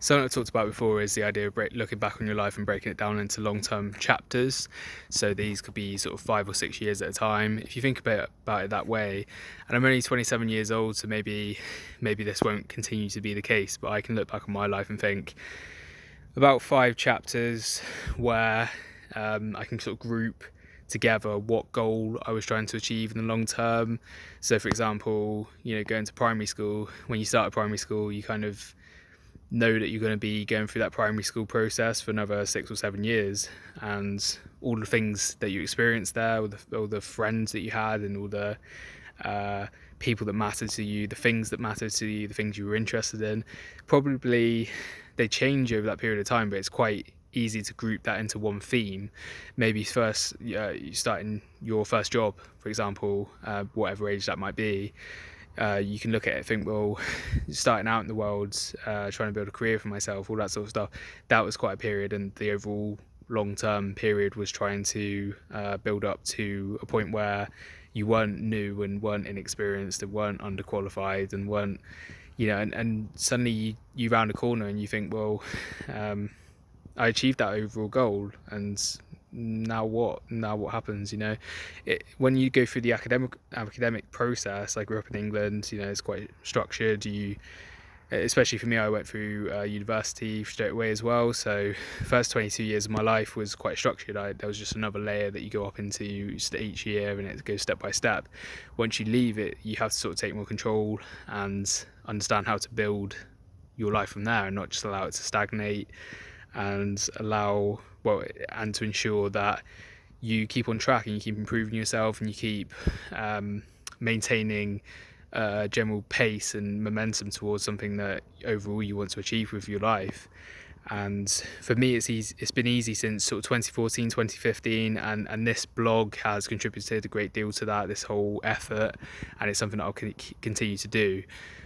Something I've talked about before is the idea of looking back on your life and breaking it down into long-term chapters. So these could be sort of 5 or 6 years at a time. If you think about it that way, and I'm only 27 years old, so maybe this won't continue to be the case, but I can look back on my life and think about 5 chapters where I can sort of group together what goal I was trying to achieve in the long term. So, for example, going to primary school, when you start at primary school, you kind of know that you're going to be going through that primary school process for another 6 or 7 years, and all the things that you experienced there, all the friends that you had, and all the people that mattered to you, the things that mattered to you, the things you were interested in, probably they change over that period of time, but it's quite easy to group that into one theme. Maybe first, you start in your first job, for example, whatever age that might be. You can look at it and think, well, starting out in the world, trying to build a career for myself, all that sort of stuff, that was quite a period, and the overall long-term period was trying to build up to a point where you weren't new and weren't inexperienced and weren't underqualified and weren't, and suddenly you round a corner and you think, well, I achieved that overall goal, and now what happens? When you go through the academic process, I grew up in England, it's quite structured. Especially for me, I went through university straight away as well, so the first 22 years of my life was quite structured. There was just another layer that you go up into each year, and it goes step by step. Once you leave it, you have to sort of take more control and understand how to build your life from there, and not just allow it to stagnate, and to ensure that you keep on track and you keep improving yourself, and you keep maintaining general pace and momentum towards something that overall you want to achieve with your life. And for me, it's been easy since sort of 2014, 2015, and this blog has contributed a great deal to that, this whole effort, and it's something that I'll continue to do.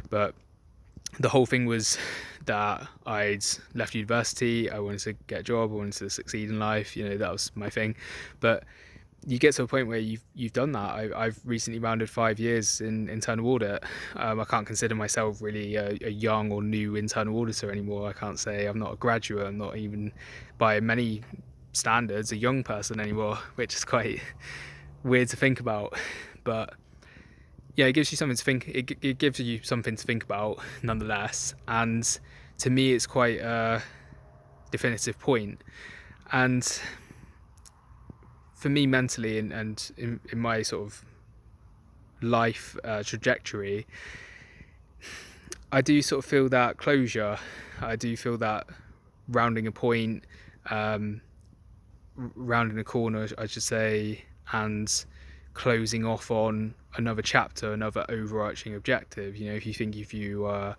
But the whole thing was that I'd left university, I wanted to get a job, I wanted to succeed in life, that was my thing. But you get to a point where you've done that. I've recently rounded 5 years in internal audit. I can't consider myself really a young or new internal auditor anymore. I can't say I'm not a graduate. I'm not even, by many standards, a young person anymore, which is quite weird to think about. But yeah, it gives you something to think. It gives you something to think about, nonetheless. And to me, it's quite a definitive point. And for me, mentally, and in my sort of life trajectory, I do sort of feel that closure. I do feel that rounding a point, rounding a corner, I should say, and closing off on another chapter, another overarching objective. If you are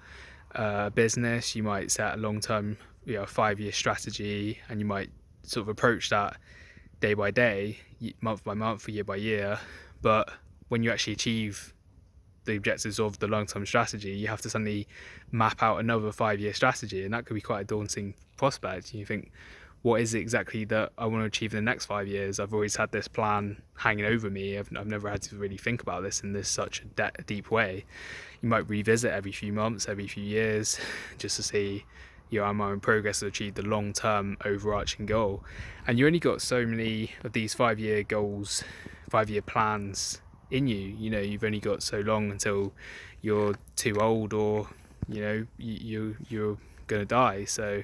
a business, you might set a long-term 5-year strategy, and you might sort of approach that day by day, month by month, year by year. But when you actually achieve the objectives of the long-term strategy, you have to suddenly map out another 5-year strategy, and that could be quite a daunting prospect. You think, what is it exactly that I want to achieve in the next 5 years? I've always had this plan hanging over me. I've never had to really think about this in such a deep way. You might revisit every few months, every few years, just to see, am I in progress to achieve the long-term overarching goal? And you only got so many of these 5-year goals, 5-year plans in you. You've only got so long until you're too old, or you're gonna die. So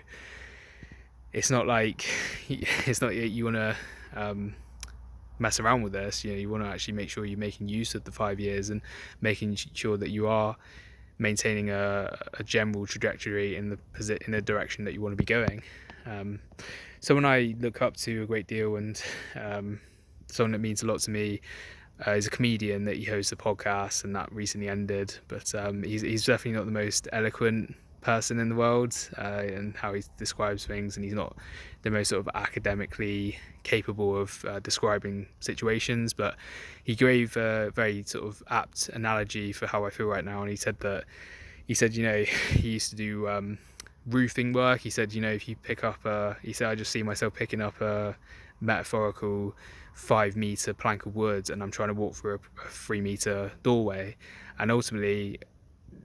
it's not like you want to mess around with this. You want to actually make sure you're making use of the 5 years and making sure that you are maintaining a general trajectory in the direction that you want to be going. So when I look up to a great deal, and someone that means a lot to me is a comedian that he hosts a podcast, and that recently ended. But he's definitely not the most eloquent person in the world, and how he describes things, and he's not the most sort of academically capable of describing situations, but he gave a very sort of apt analogy for how I feel right now. And he said he used to do roofing work. He said, if you pick up I just see myself picking up a metaphorical 5-meter plank of wood, and I'm trying to walk through a 3-meter doorway, and ultimately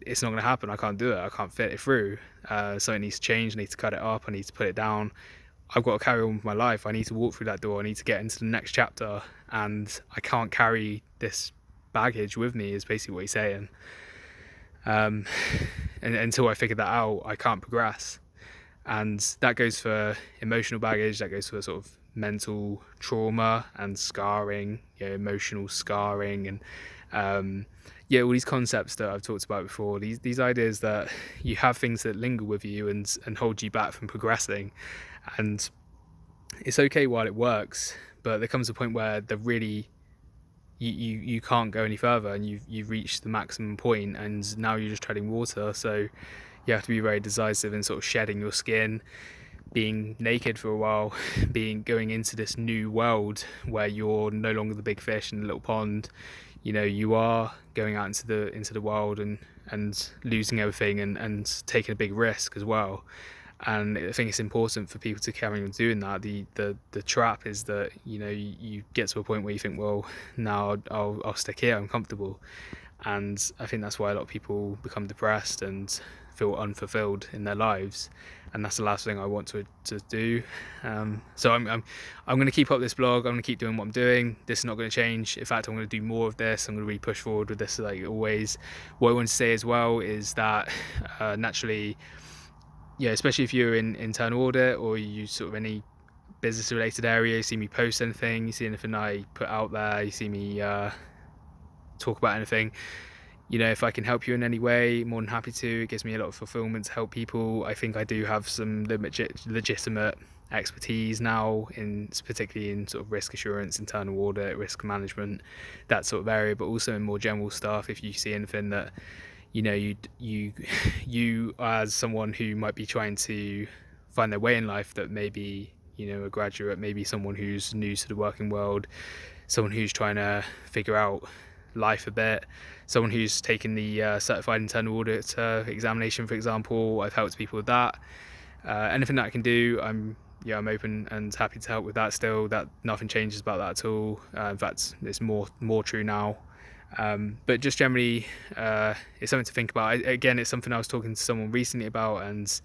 it's not going to happen. I can't do it. I can't fit it through. So it needs to change. I need to cut it up. I need to put it down. I've got to carry on with my life. I need to walk through that door. I need to get into the next chapter, and I can't carry this baggage with me, is basically what he's saying. And until I figure that out, I can't progress. And that goes for emotional baggage, that goes for sort of mental trauma and scarring, emotional scarring, and all these concepts that I've talked about before, these ideas that you have things that linger with you and hold you back from progressing. And it's okay while it works, but there comes a point where you can't go any further, and you've reached the maximum point, and now you're just treading water. So you have to be very decisive in sort of shedding your skin, being naked for a while, going into this new world where you're no longer the big fish in the little pond. You are going out into the world and losing everything and taking a big risk as well. And I think it's important for people to carry on doing that. The trap is that you get to a point where you think, well, now I'll stick here, I'm comfortable. And I think that's why a lot of people become depressed and feel unfulfilled in their lives, and that's the last thing I want to do. So I'm going to keep up this blog. I'm going to keep doing what I'm doing. This is not going to change. In fact, I'm going to do more of this. I'm going to really push forward with this, like always. What I want to say as well is that naturally, especially if you're in internal audit, or you sort of any business related area, you see me post anything, you see anything I put out there, you see me talk about anything, if I can help you in any way, more than happy to. It gives me a lot of fulfillment to help people. I think I do have some legitimate expertise now, particularly in sort of risk assurance, internal audit, risk management, that sort of area, but also in more general stuff. If you see anything that you as someone who might be trying to find their way in life, that maybe a graduate, maybe someone who's new to the working world, someone who's trying to figure out life a bit, someone who's taken the certified internal audit examination, for example. I've helped people with that. Anything that I can do, I'm open and happy to help with that still. That nothing changes about that at all. In fact, it's more true now. But just generally, it's something to think about. Again, it's something I was talking to someone recently about, and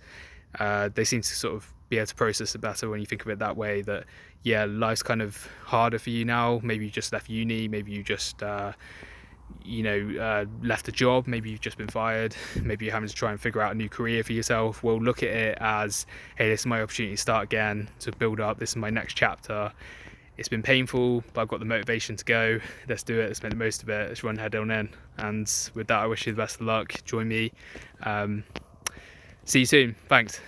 they seem to sort of be able to process it better when you think of it that way, that life's kind of harder for you now. Maybe you just left uni, maybe you just left a job, maybe you've just been fired, maybe you're having to try and figure out a new career for yourself. Well, look at it as, hey, this is my opportunity to start again, to build up. This is my next chapter. It's been painful, but I've got the motivation to go. Let's do it. Let's make the most of it. Let's run head on in. And with that, I wish you the best of luck. Join me. See you soon. Thanks.